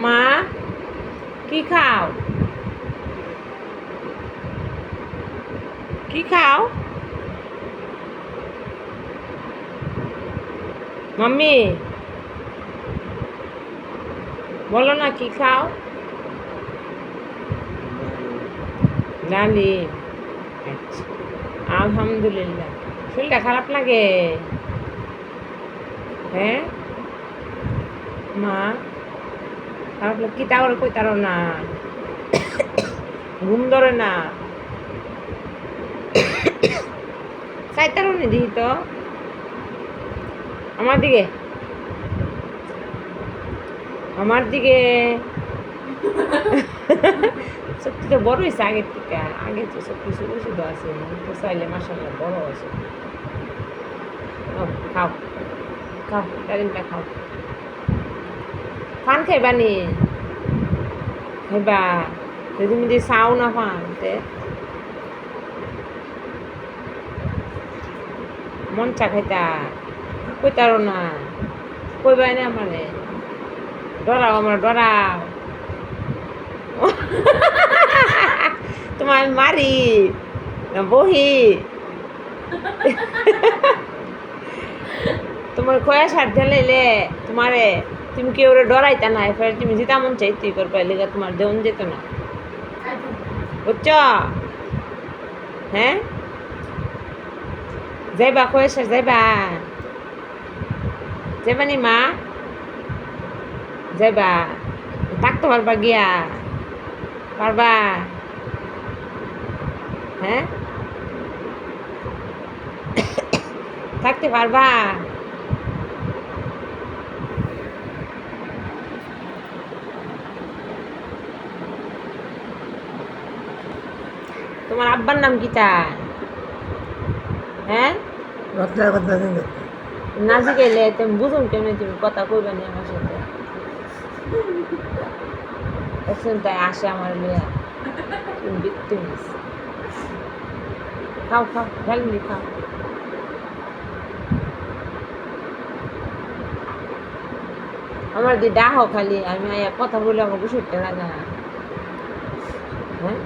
মা কি খাও? কি খাও মাম্মি? বলো না কি খাও? ডালিম। আচ্ছা, আলহামদুলিল্লাহ। শরীরটা খারাপ লাগে? হ্যাঁ মা, খারাপ লাগে কি তাও কই তারো না? ঘুম ধরে না? চাইতারও নি দিই তো আমার দিকে, আমার দিকে। সত্যি তো বড় হয়েছে আগের থেকে, আগে তো সব কিছু ওষুধ আছে তো চাইলে মাসাল্লাহ বড় আছে। খাও খাও, ডালিমটা খাও। পান খাইবা নি? খাইবা তুমি যদি চাও না পান তে মন চা খাইতা কইতারো না? কইবাই না আমারে? ডরাও, আমার ডরাও। তোমার মারি না বহি? তোমার কয়া সার ঢেলাইলে তোমারে, তুমি কেউ ডরাইতা না, এরপরে তুমি যেটা মন চাই তুই করবা, লেগে তোমার দেউন যেত না, বুঝছ? হ্যাঁ যাইবা কয়া সার যাইবা? যাইবা নি মা? যাইবা? থাকতে পারবা গিয়া? পারবা? হ্যাঁ থাকতে পারবা? তোমার আব্বার নাম কি তা? হ্যাঁ নাজি গেলে তুমি বুঝুন কেমনি, তুমি কথা কইবা নি আমার সাথে? এখন তাই আসে আমার লিয়া, তুমি দেখতে মিস। খাও খাও, ঝালমুড়ি খাও। আমার দি ডাহ খালি, আমি কথা বলে আমাকে বসে লাগা। হ্যাঁ